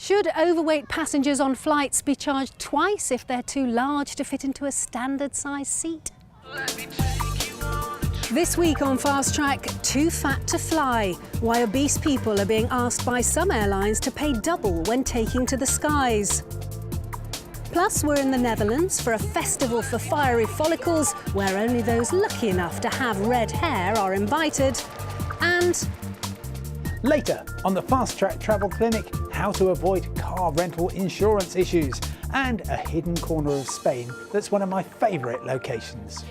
Should overweight passengers on flights be charged twice if they're too large to fit into a standard size seat? This week on Fast Track, too fat to fly. Why obese people are being asked by some airlines to pay double when taking to the skies. Plus, we're in the Netherlands for a festival for fiery follicles where only those lucky enough to have red hair are invited. And later on the Fast Track Travel Clinic, how to avoid car rental insurance issues and a hidden corner of Spain that's one of my favourite locations.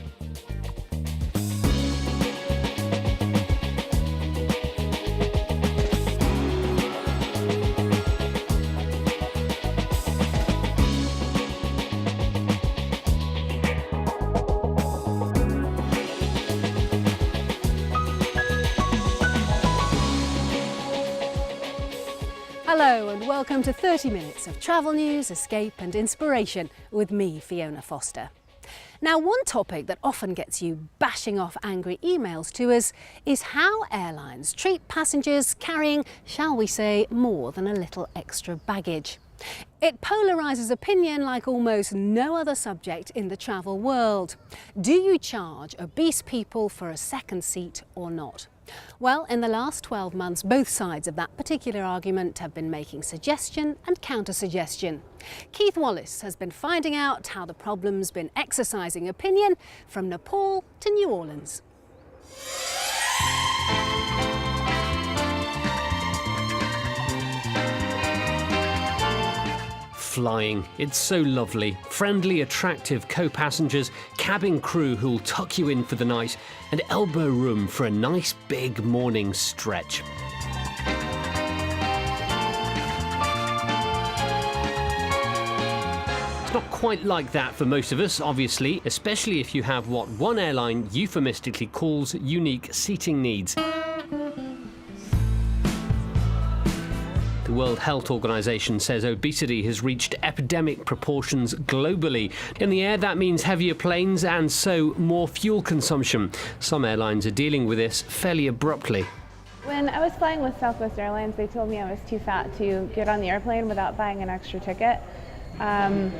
hello and welcome to 30 minutes of travel news, escape and inspiration with me, Fiona Foster. Now, one topic that often gets you bashing off angry emails to us is how airlines treat passengers carrying, shall we say, more than a little extra baggage. It polarises opinion like almost no other subject in the travel world. Do you charge obese people for a second seat or not? Well, in the last 12 months, both sides of that particular argument have been making suggestion and counter-suggestion. Keith Wallace has been finding out how the problem's been exercising opinion from Nepal to New Orleans. Flying. It's so lovely. Friendly, attractive co-passengers, cabin crew who'll tuck you in for the night, and elbow room for a nice big morning stretch. It's not quite like that for most of us, obviously, especially if you have what one airline euphemistically calls unique seating needs. The World Health Organization says obesity has reached epidemic proportions globally. In the air, that means heavier planes and so more fuel consumption. Some airlines are dealing with this fairly abruptly. When I was flying with Southwest Airlines, they told me I was too fat to get on the airplane without buying an extra ticket. And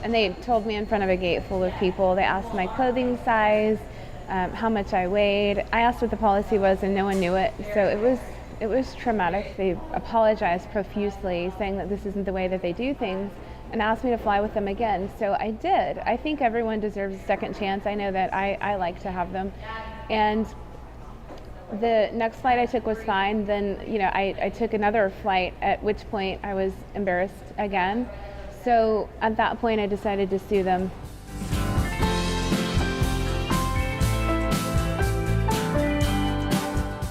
they told me in front of a gate full of people. They asked my clothing size, how much I weighed. I asked what the policy was and no one knew it. So it was traumatic. They apologized profusely, saying that this isn't the way that they do things, and asked me to fly with them again. So I did. I think everyone deserves a second chance. I know that I like to have them. And the next flight I took was fine. Then, I took another flight, at which point I was embarrassed again. So at that point, I decided to sue them.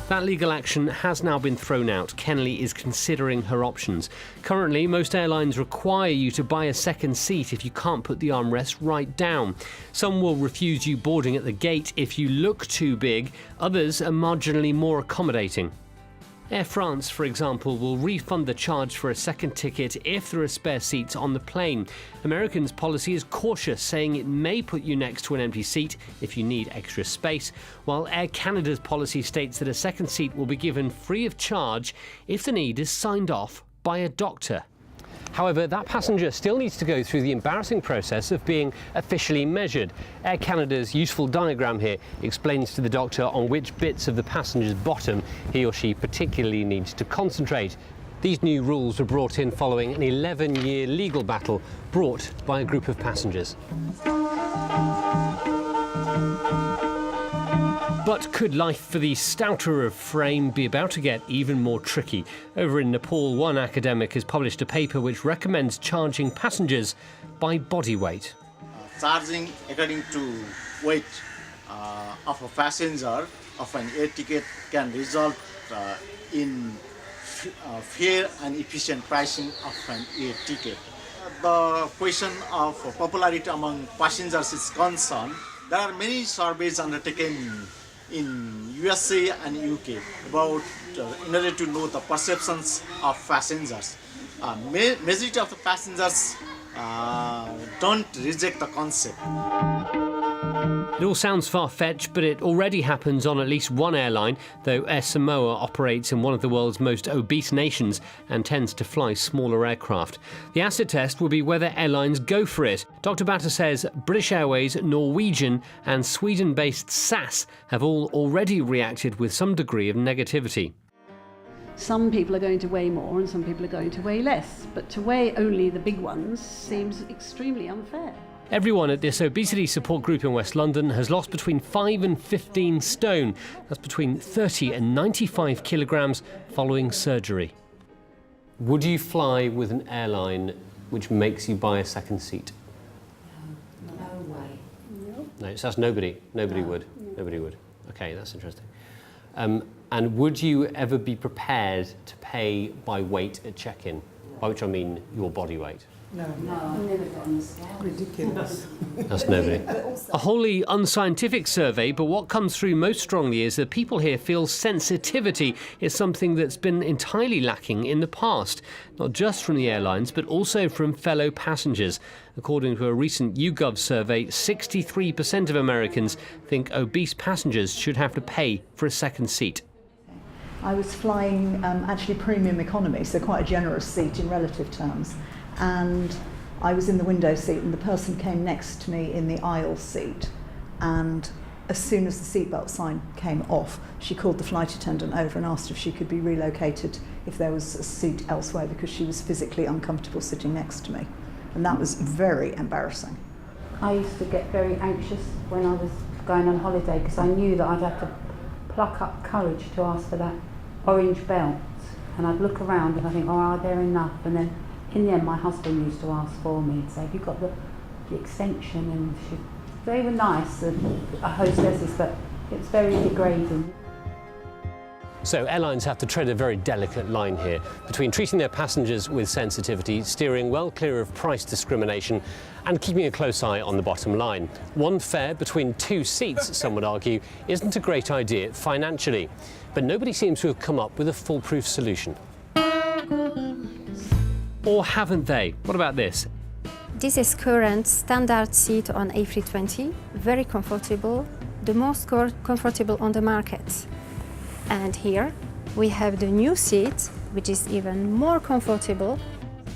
That legal action has now been thrown out. Kenley is considering her options. Currently, most airlines require you to buy a second seat if you can't put the armrest right down. Some will refuse you boarding at the gate if you look too big. Others are marginally more accommodating. Air France, for example, will refund the charge for a second ticket if there are spare seats on the plane. American's policy is cautious, saying it may put you next to an empty seat if you need extra space, while Air Canada's policy states that a second seat will be given free of charge if the need is signed off by a doctor. However, that passenger still needs to go through the embarrassing process of being officially measured. Air Canada's useful diagram here explains to the doctor on which bits of the passenger's bottom he or she particularly needs to concentrate. These new rules were brought in following an 11-year legal battle brought by a group of passengers. But could life for the stouter of frame be about to get even more tricky? Over in Nepal, one academic has published a paper which recommends charging passengers by body weight. Charging according to weight of a passenger of an air ticket can result in fair and efficient pricing of an air ticket. The question of popularity among passengers is concerned. There are many surveys undertaken in USA and UK about in order to know the perceptions of passengers. Majority of the passengers don't reject the concept. It all sounds far-fetched, but it already happens on at least one airline, though Air Samoa operates in one of the world's most obese nations and tends to fly smaller aircraft. The acid test will be whether airlines go for it. Dr. Batta says British Airways, Norwegian and Sweden-based SAS have all already reacted with some degree of negativity. Some people are going to weigh more and some people are going to weigh less, but to weigh only the big ones seems extremely unfair. Everyone at this obesity support group in West London has lost between 5 and 15 stone. That's between 30 and 95 kilograms following surgery. Would you fly with an airline which makes you buy a second seat? No way. No, so that's nobody. Nobody would. Nobody would. Okay, that's interesting. And would you ever be prepared to pay by weight at check-in? By which I mean your body weight. No, I've never got on the scale. Ridiculous. That's nobody. A wholly unscientific survey, but what comes through most strongly is that people here feel sensitivity is something that's been entirely lacking in the past, not just from the airlines, but also from fellow passengers. According to a recent YouGov survey, 63% of Americans think obese passengers should have to pay for a second seat. I was flying actually premium economy, so quite a generous seat in relative terms. And I was in the window seat and the person came next to me in the aisle seat, and as soon as the seatbelt sign came off, she called the flight attendant over and asked if she could be relocated if there was a seat elsewhere, because she was physically uncomfortable sitting next to me. And that was very embarrassing. I used to get very anxious when I was going on holiday because I knew that I'd have to pluck up courage to ask for that orange belt, and I'd look around and I think, oh, are there enough? And then in the end, my husband used to ask for me and say, have you got the extension? And they were nice, the hostesses, but it's very degrading. So airlines have to tread a very delicate line here between treating their passengers with sensitivity, steering well clear of price discrimination, and keeping a close eye on the bottom line. One fare between two seats, some would argue, isn't a great idea financially. But nobody seems to have come up with a foolproof solution. Or haven't they? What about this? This is current standard seat on A320, very comfortable, the most comfortable on the market. And here we have the new seat, which is even more comfortable.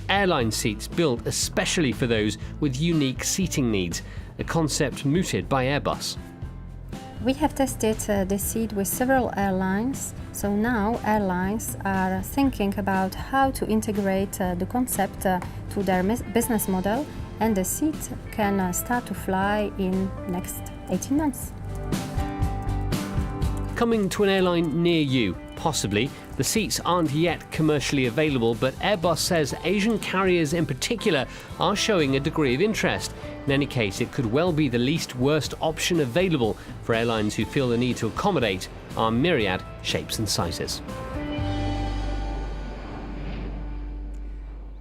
Airline seats built especially for those with unique seating needs, a concept mooted by Airbus. We have tested the seat with several airlines, so now airlines are thinking about how to integrate the concept to their business model, and the seat can start to fly in next 18 months. Coming to an airline near you, possibly. The seats aren't yet commercially available, but Airbus says Asian carriers in particular are showing a degree of interest. In any case, it could well be the least worst option available for airlines who feel the need to accommodate our myriad shapes and sizes.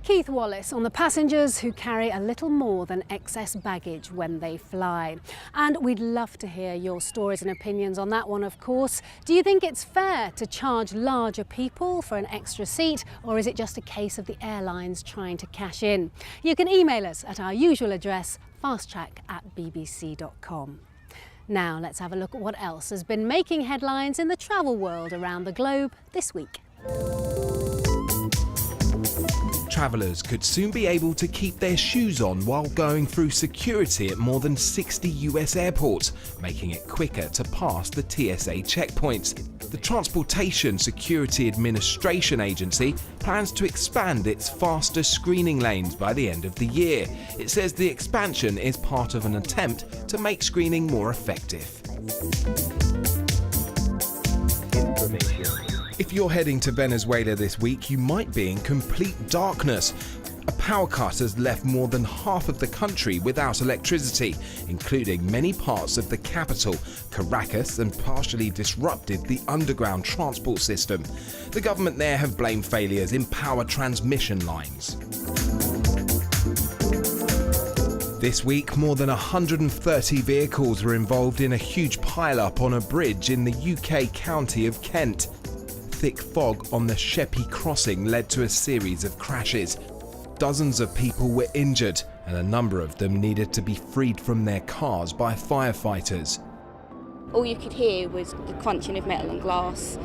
Keith Wallace on the passengers who carry a little more than excess baggage when they fly. And we'd love to hear your stories and opinions on that one, of course. Do you think it's fair to charge larger people for an extra seat, or is it just a case of the airlines trying to cash in? You can email us at our usual address, fasttrack@bbc.com. Now let's have a look at what else has been making headlines in the travel world around the globe this week. Travellers could soon be able to keep their shoes on while going through security at more than 60 US airports, making it quicker to pass the TSA checkpoints. The Transportation Security Administration Agency plans to expand its faster screening lanes by the end of the year. It says the expansion is part of an attempt to make screening more effective. If you're heading to Venezuela this week, you might be in complete darkness. A power cut has left more than half of the country without electricity, including many parts of the capital, Caracas, and partially disrupted the underground transport system. The government there have blamed failures in power transmission lines. This week, more than 130 vehicles were involved in a huge pile-up on a bridge in the UK county of Kent. Thick fog on the Sheppey crossing led to a series of crashes. Dozens of people were injured and a number of them needed to be freed from their cars by firefighters. All you could hear was the crunching of metal and glass,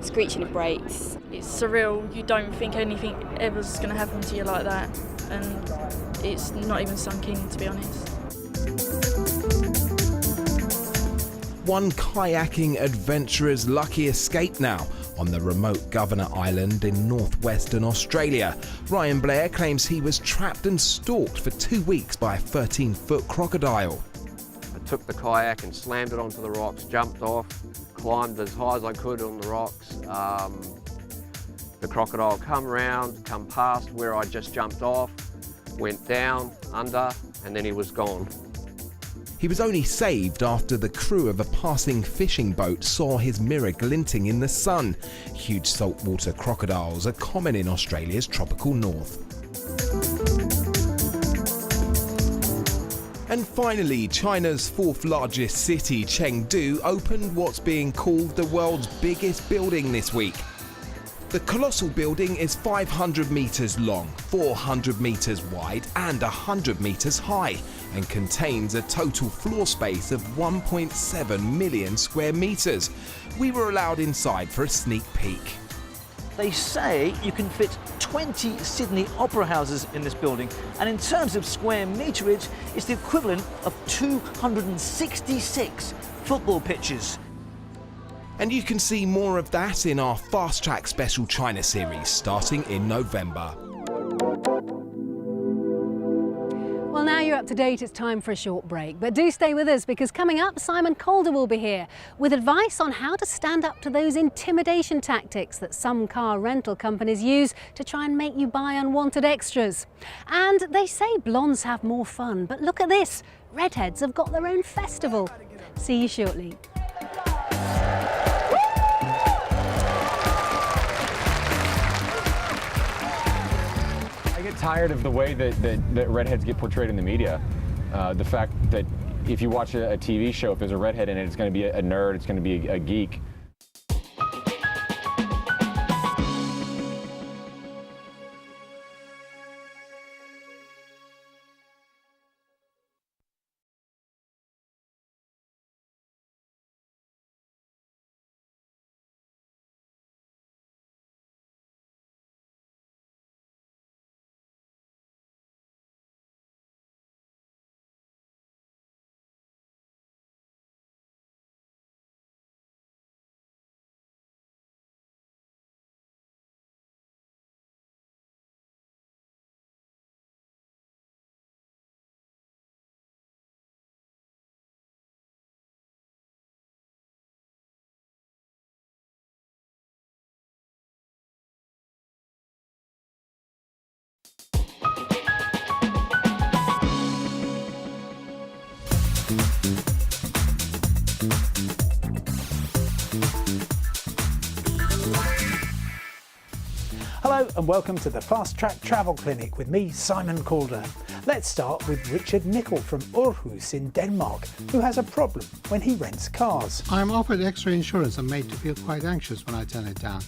screeching of brakes. It's surreal. You don't think anything ever's going to happen to you like that, and it's not even sunk in, to be honest. One kayaking adventurer's lucky escape now on the remote Governor Island in northwestern Australia. Ryan Blair claims he was trapped and stalked for 2 weeks by a 13-foot crocodile. I took the kayak and slammed it onto the rocks, jumped off, climbed as high as I could on the rocks. The crocodile come past where I just jumped off, went down, under, and then he was gone. He was only saved after the crew of a passing fishing boat saw his mirror glinting in the sun. Huge saltwater crocodiles are common in Australia's tropical north. And finally, China's fourth largest city, Chengdu, opened what's being called the world's biggest building this week. The colossal building is 500 metres long, 400 metres wide and 100 metres high, and contains a total floor space of 1.7 million square metres. We were allowed inside for a sneak peek. They say you can fit 20 Sydney opera houses in this building, and in terms of square meterage, it's the equivalent of 266 football pitches. And you can see more of that in our Fast Track Special China series starting in November. Well, now you're up to date, it's time for a short break. But do stay with us, because coming up, Simon Calder will be here with advice on how to stand up to those intimidation tactics that some car rental companies use to try and make you buy unwanted extras. And they say blondes have more fun, but look at this, redheads have got their own festival. See you shortly. I get tired of the way that redheads get portrayed in the media. The fact that if you watch a TV show, if there's a redhead in it, it's going to be a nerd, it's going to be a geek. Hello and welcome to the Fast Track Travel Clinic with me, Simon Calder. Let's start with Richard Nickel from Aarhus in Denmark, who has a problem when he rents cars. I'm offered extra insurance and made to feel quite anxious when I turn it down.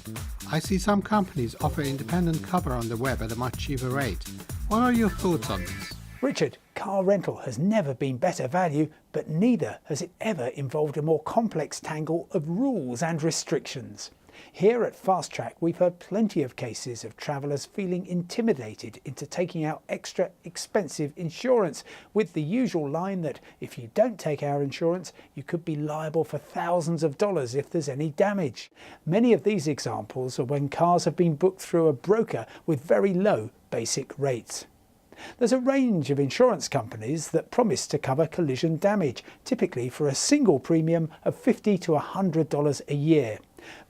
I see some companies offer independent cover on the web at a much cheaper rate. What are your thoughts on this? Richard, car rental has never been better value, but neither has it ever involved a more complex tangle of rules and restrictions. Here at Fast Track, we've heard plenty of cases of travellers feeling intimidated into taking out extra expensive insurance, with the usual line that if you don't take our insurance, you could be liable for thousands of dollars if there's any damage. Many of these examples are when cars have been booked through a broker with very low basic rates. There's a range of insurance companies that promise to cover collision damage, typically for a single premium of $50 to $100 a year.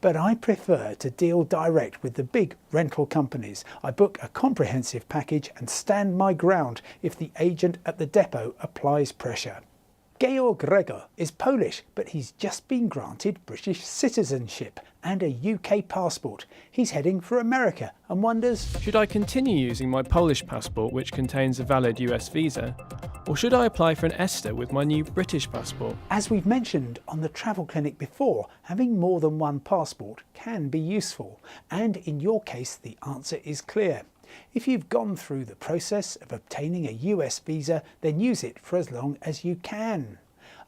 But I prefer to deal direct with the big rental companies. I book a comprehensive package and stand my ground if the agent at the depot applies pressure. Georg Gregor is Polish, but he's just been granted British citizenship and a UK passport. He's heading for America and wonders, should I continue using my Polish passport, which contains a valid US visa, or should I apply for an ESTA with my new British passport? As we've mentioned on the Travel Clinic before, having more than one passport can be useful, and in your case the answer is clear. If you've gone through the process of obtaining a US visa, then use it for as long as you can.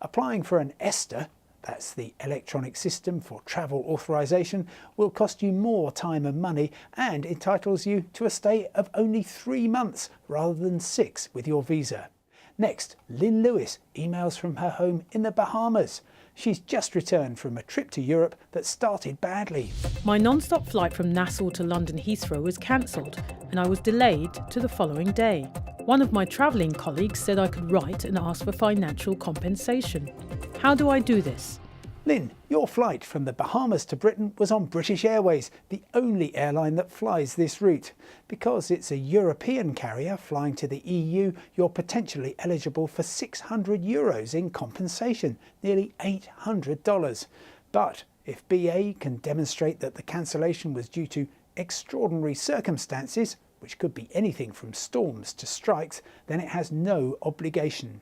Applying for an ESTA, that's the electronic system for travel authorization, will cost you more time and money and entitles you to a stay of only 3 months rather than 6 with your visa. Next, Lynn Lewis emails from her home in the Bahamas. She's just returned from a trip to Europe that started badly. My non-stop flight from Nassau to London Heathrow was cancelled and I was delayed to the following day. One of my travelling colleagues said I could write and ask for financial compensation. How do I do this? Lynn, your flight from the Bahamas to Britain was on British Airways, the only airline that flies this route. Because it's a European carrier flying to the EU, you're potentially eligible for €600 in compensation, nearly $800. But if BA can demonstrate that the cancellation was due to extraordinary circumstances, which could be anything from storms to strikes, then it has no obligation.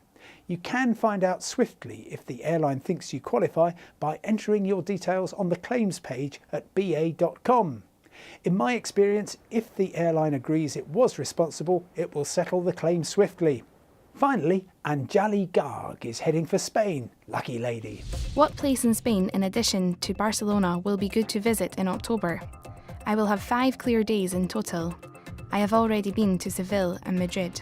You can find out swiftly if the airline thinks you qualify by entering your details on the claims page at ba.com. In my experience, if the airline agrees it was responsible, it will settle the claim swiftly. Finally, Anjali Garg is heading for Spain. Lucky lady. What place in Spain, in addition to Barcelona, will be good to visit in October? I will have 5 clear days in total. I have already been to Seville and Madrid.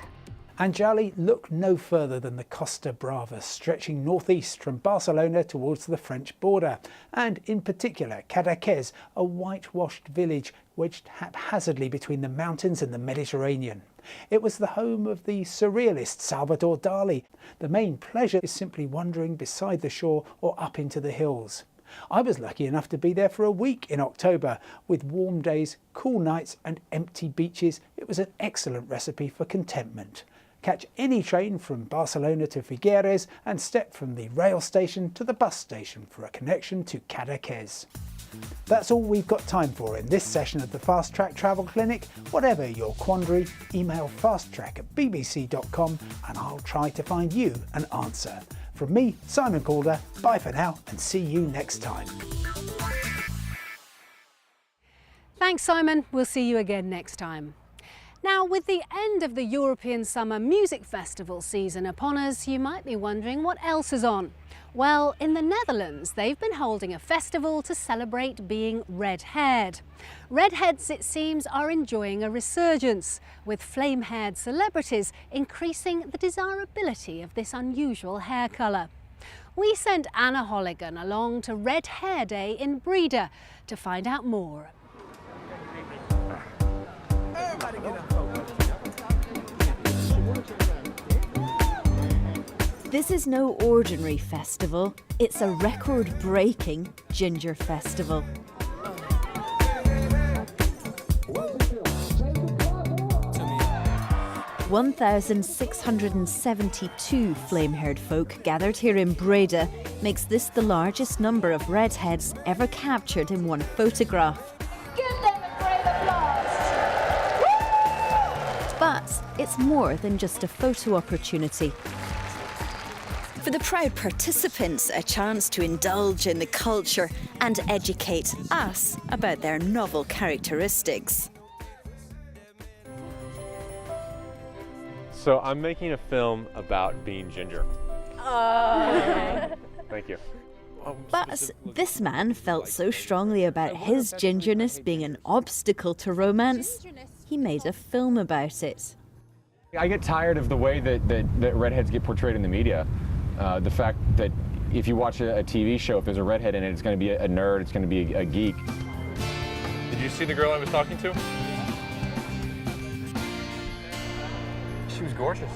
Anjali, look no further than the Costa Brava, stretching northeast from Barcelona towards the French border, and in particular Cadaqués, a whitewashed village wedged haphazardly between the mountains and the Mediterranean. It was the home of the surrealist Salvador Dali. The main pleasure is simply wandering beside the shore or up into the hills. I was lucky enough to be there for a week in October. With warm days, cool nights and empty beaches, it was an excellent recipe for contentment. Catch any train from Barcelona to Figueres and step from the rail station to the bus station for a connection to Cadaqués. That's all we've got time for in this session of the Fast Track Travel Clinic. Whatever your quandary, email fasttrack@bbc.com and I'll try to find you an answer. From me, Simon Calder, bye for now and see you next time. Thanks, Simon. We'll see you again next time. Now, with the end of the European Summer Music Festival season upon us, you might be wondering what else is on. Well, in the Netherlands, they've been holding a festival to celebrate being red-haired. Redheads, it seems, are enjoying a resurgence, with flame-haired celebrities increasing the desirability of this unusual hair colour. We sent Anna Holligan along to Red Hair Day in Breda to find out more. This is no ordinary festival, it's a record-breaking ginger festival. 1,672 flame-haired folk gathered here in Breda makes this the largest number of redheads ever captured in one photograph. Give them a great applause! But it's more than just a photo opportunity. For the proud participants, a chance to indulge in the culture and educate us about their novel characteristics. So I'm making a film about being ginger. Thank you. But this man felt so strongly about his gingerness being an obstacle to romance, he made a film about it. I get tired of the way that redheads get portrayed in the media. The fact that if you watch a TV show, if there's a redhead in it, it's going to be a nerd, it's going to be a geek. Did you see the girl I was talking to? She was gorgeous.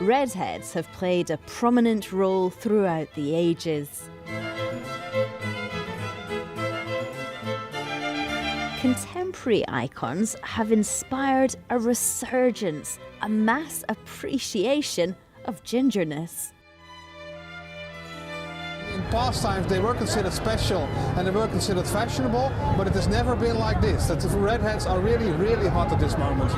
Redheads have played a prominent role throughout the ages. Contemporary icons have inspired a resurgence, a mass appreciation of gingerness. In past times they were considered special and they were considered fashionable, but it has never been like this. That the redheads are really, really hot at this moment.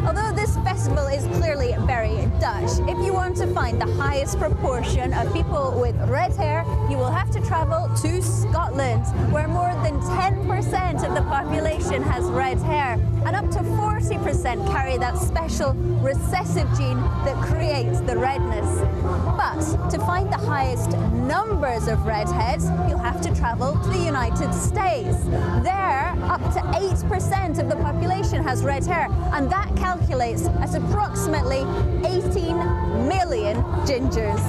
Although this festival is clearly very Dutch, if you want want to find the highest proportion of people with red hair, you will have to travel to Scotland, where more than 10% of the population has red hair, and up to 40% carry that special recessive gene that creates the redness. But to find the highest numbers of redheads, you'll have to travel to the United States. There, up to 8% of the population has red hair, and that calculates at approximately 18 million gingers.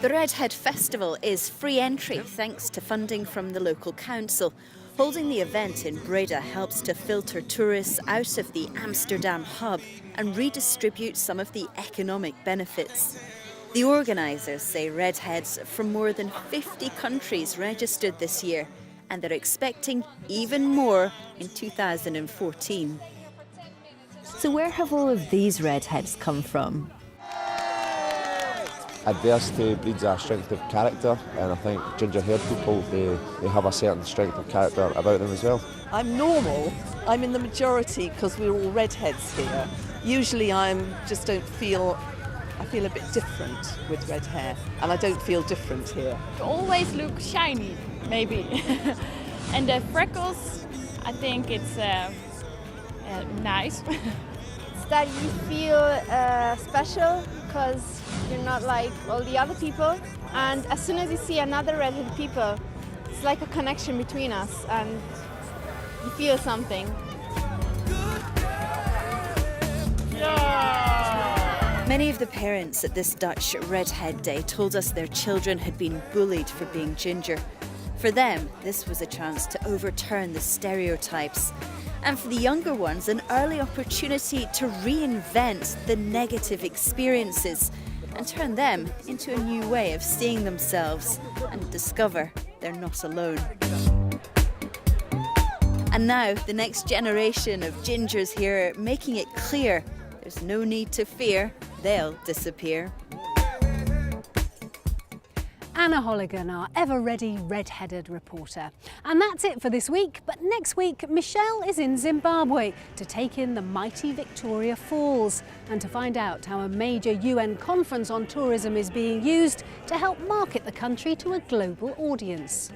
The Redhead Festival is free entry thanks to funding from the local council. Holding the event in Breda helps to filter tourists out of the Amsterdam hub and redistribute some of the economic benefits. The organisers say redheads from more than 50 countries registered this year, and they're expecting even more in 2014. So where have all of these redheads come from? Adversity breeds a strength of character, and I think ginger-haired people, they have a certain strength of character about them as well. I'm normal. I'm in the majority because we're all redheads here. Usually I feel a bit different with red hair, and I don't feel different here. Always look shiny, maybe. And the freckles, I think it's nice. It's that you feel special because you're not like all the other people, and as soon as you see another redhead people, it's like a connection between us and you feel something. Many of the parents at this Dutch Redhead Day told us their children had been bullied for being ginger. For them, this was a chance to overturn the stereotypes. And for the younger ones, an early opportunity to reinvent the negative experiences and turn them into a new way of seeing themselves and discover they're not alone. And now, the next generation of gingers here are making it clear there's no need to fear, they'll disappear. Anna Holligan, our ever-ready red-headed reporter. And that's it for this week, but next week Michelle is in Zimbabwe to take in the mighty Victoria Falls and to find out how a major UN conference on tourism is being used to help market the country to a global audience.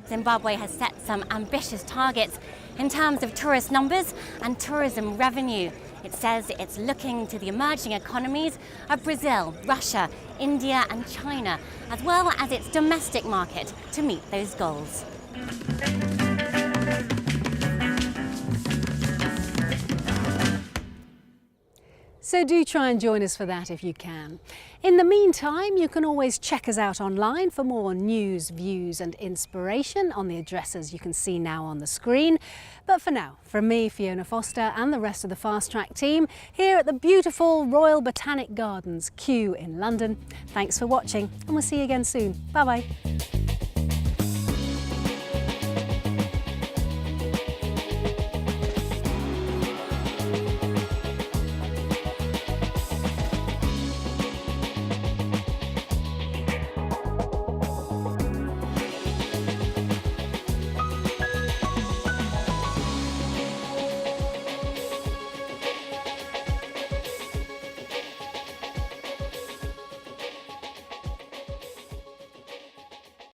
Zimbabwe has set some ambitious targets in terms of tourist numbers and tourism revenue. It says it's looking to the emerging economies of Brazil, Russia, India and China, as well as its domestic market to meet those goals. So do try and join us for that if you can. In the meantime, you can always check us out online for more news, views and inspiration on the addresses you can see now on the screen. But for now, from me, Fiona Foster, and the rest of the Fast Track team here at the beautiful Royal Botanic Gardens, Kew in London, thanks for watching and we'll see you again soon. Bye-bye.